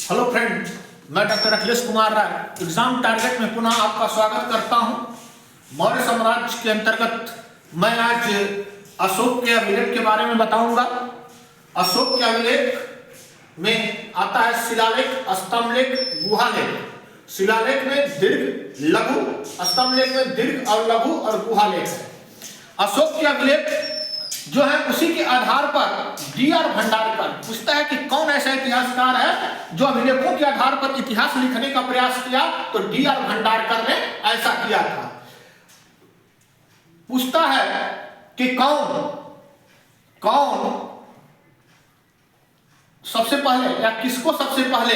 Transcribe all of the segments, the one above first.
Hello friend, मैं doctor Akhilesh Kumar Rai exam target में पुनः आपका स्वागत करता हूं। मौर्य साम्राज्य के अंतर्गत मैं आज अशोक के अभिलेख के बारे में बताऊंगा। अशोक के अभिलेख में आता है शिलालेख, स्तंभलेख, गुहालेख। शिलालेख में दीर्घ, लघु, स्तंभलेख में दीर्घ और लघु और गुहालेख है। अशोक के अभिलेख जो है उसी के आधार पर डी.आर. भंडारकर पूछता है कि कौन ऐसा इतिहासकार है जो अभिलेखों के आधार पर इतिहास लिखने का प्रयास किया, तो डी.आर. भंडारकर ने ऐसा किया था। पूछता है कि कौन सबसे पहले या किसको सबसे पहले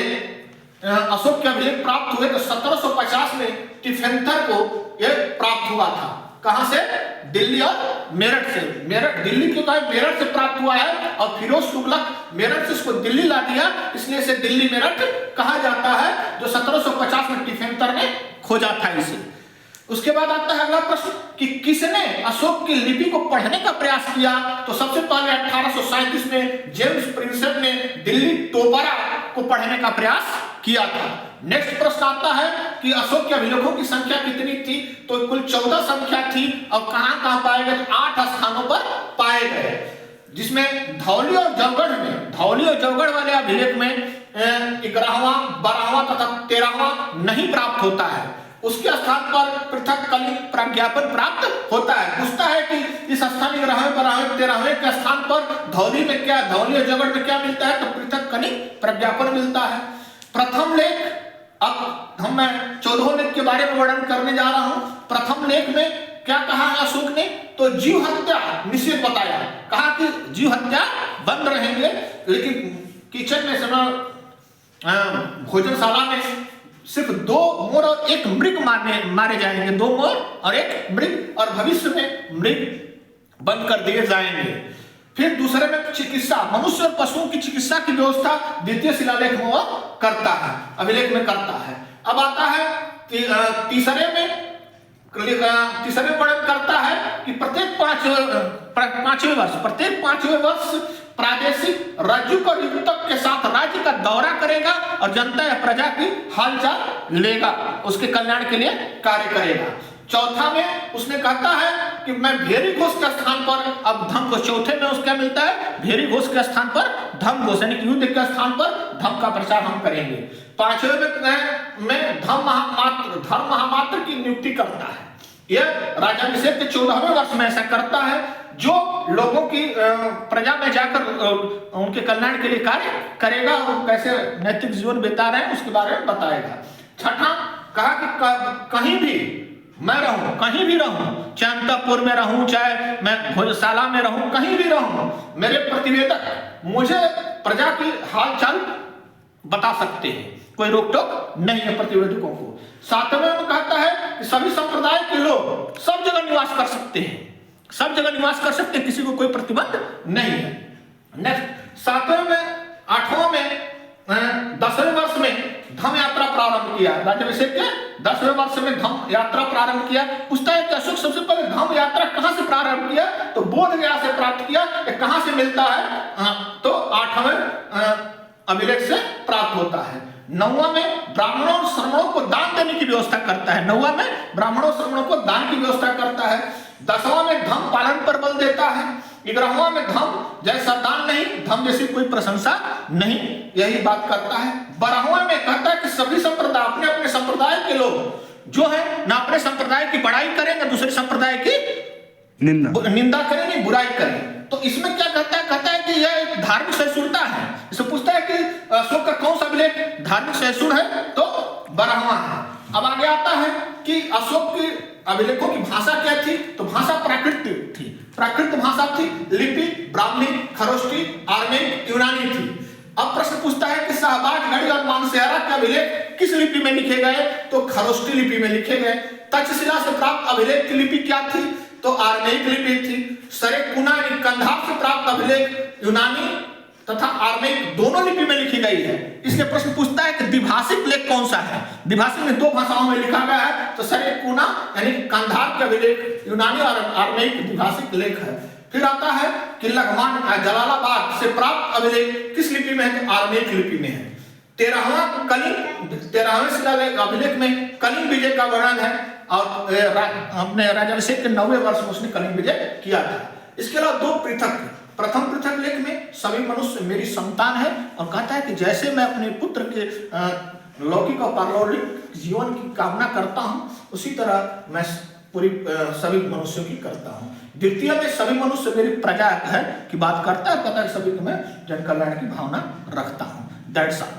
अशोक के अभिलेख प्राप्त हुए, तो 1750 में टिफेंथर को यह प्राप्त हुआ था। कहां से? दिल्ली और मेरठ से। दिल्ली क्यों कहा? मेरठ से प्राप्त हुआ है और फिरोज तुगलक मेरठ से इसको दिल्ली ला दिया, इसलिए इसे दिल्ली मेरठ कहा जाता है, जो 1750 में टिफेंथर ने खोजा था इसे। उसके बाद आता है अगला प्रश्न कि किसने अशोक की लिपि को पढ़ने का प्रयास किया, तो सबसे पहले 1837 में जेम्स प्रिंसेप ने दिल्ली टोपरा को पढ़ने का प्रयास किया था। नेक्स्ट प्रश्न आता है कि अशोक के अभिलेखों की संख्या कितनी थी, तो कुल 14 संख्या थी और कहां पाए गए? 8 स्थानों पर पाए गए, जिसमें धौली और जौगढ़ वाले अभिलेख में 11वां, 12वां तथा 13वां नहीं प्राप्त होता है। उसके स्थान पर पृथक कलिंग प्रज्ञापन प्राप्त होता है। पूछता है कि इस स्थान 11वें, 12वें, 13वें के स्थान पर धौली और जौगढ़ में क्या मिलता है, तो पृथक कलिंग प्रज्ञापन मिलता है। प्रथम लेख, अब मैं 14वें लेख के बारे में वर्णन करने जा रहा हूं। प्रथम लेख में क्या कहा है अशोक ने, तो जीव हत्या निषेध बताया। कहा कि जीव हत्या बंद रहेंगे, लेकिन किचन में भोजनशाला में सिर्फ 2 मोर और 1 मृग मारे जाएंगे, 2 मोर और 1 मृग, और भविष्य में मृग बंद कर दिए जाएंगे। फिर दूसरे में चिकित्सा, मनुष्य और पशुओं की चिकित्सा की व्यवस्था द्वितीय शिलालेख में वो करता है, अभिलेख में करता है। अब आता है तीसरे वर्णन करता है कि प्रत्येक पांचवें वर्ष प्रादेशिक रज्जुक और युतक के साथ राज्य का दौरा करेगा और जनता या प्रजा की हालचाल लेगा, उसके कल्याण के लिए कार्य करेगा। चौथा में उसने कहता है कि मैं भेरी घोष के स्थान पर, अब धम घोष, चौथे में उसका मिलता है भेरी घोष के स्थान पर धम घोष, यानी कि युद्ध के स्थान पर धम का प्रचार हम करेंगे। पांचवें में धर्म महामात्र की नियुक्ति करता है। यह राजाभिषेक के 14वें वर्ष में ऐसा करता है, जो लोगों की प्रजा में जाकर उनके कल्याण के लिए कार्य करेगा और कैसे नैतिक जीवन बिता रहे हैं उसके बारे में बताएगा। छठा, कहा कि कहीं भी रहूं, चाहे अंतपुर में रहूं, चाहे मैं भोजशाला में रहूं, कहीं भी रहूं, मेरे प्रतिवेदक मुझे प्रजा की हालचाल बता सकते हैं, कोई रोक टोक नहीं है प्रतिवेदकों को। 7वें में कहता है कि सभी संप्रदाय के लोग सब जगह निवास कर सकते हैं, किसी को कोई प्रतिबंध नहीं है। नेक्स्ट 7वें में 8वां में 10वें वर्ष में धम यात्रा प्रारंभ किया। राज्याभिषेक के 10वें वर्ष में धम यात्रा प्रारंभ किया। पूछता है कि अशोक सबसे पहले धम यात्रा कहां से प्रारंभ किया, तो बोध गया से प्राप्त किया। कहां से मिलता है, तो 8वें अभिलेख से प्राप्त होता है। 9वां में ब्राह्मणों और श्रमणों को दान देने की व्यवस्था करता है। 9वां में ब्राह्मणों और श्रमणों को दान की व्यवस्था करता है। 10वां में धम पालन पर बल देता है। 11वां में धम जैसा दान नहीं, धम जैसी कोई प्रशंसा नहीं, यही बात करता है। 12वां में कहता है कि सभी संप्रदाय अपने अपने संप्रदाय के लोग जो है ना अपने संप्रदाय की बड़ाई करें ना दूसरे संप्रदाय की निंदा करें, नहीं बुराई करें। तो इसमें क्या कहता है कि यह एक धार्मिक सहिष्णुता है। इसे पूछता है कि अशोक का कौन सा अभिलेख धार्मिक सहिष्णु है, तो 12वां है। अब आगे आता है कि अशोक की अभिलेखों की भाषा क्या थी, तो भाषा प्राकृत भाषा थी। लिपि ब्राह्मी, खरोष्टी, आर्मेनिक, यूनानी थी। अब प्रश्न पूछता है कि शाहबाज गढ़ी और मानसेहरा के अभिलेख किस लिपि में लिखे गए, तो खरोष्टी लिपि में लिखे गए। तक्षशिला से प्राप्त अभिलेख की लिपि क्या थी, तो आर्मेनिक लिपि थी। सरेकुना यानी कंधार से प्राप्त अभिलेख यूनानी तथा आर्मेनिक दोनों लिपि में लिखी गई है। इसलिए प्रश्न पूछता है कि द्विभाषिक लेख कौन सा है। द्विभाषिक में 2 भाषाओं में लिखा गया है, तो सरेकुना यानी कंधार के अभिलेख यूनानी और आर्मेनिक द्विभाषिक लेख है। फिर आता है कि लघमान जलालाबाद से प्राप्त अभिलेख किस लिपि में है, आर्मेनिक लिपि में है। 13वें शिलालेख अभिलेख में कलिंग विजय का वर्णन है और अपने राज्याभिषेक के 9वें वर्ष में उसने कलिंग विजय किया था। इसके अलावा दो पृथक, प्रथम पृथक लेख में सभी मनुष्य मेरी संतान है और कहता है कि जैसे मैं अपने पुत्र के लौकिक और पारलौकिक जीवन की कामना करता हूं उसी तरह मैं पूरी सभी मनुष्यों की करता हूं। द्वितीय में सभी मनुष्य मेरी प्रजा है की बात करता है, कहता है सभी को मैं जन कल्याण की भावना रखता हूं। That's all.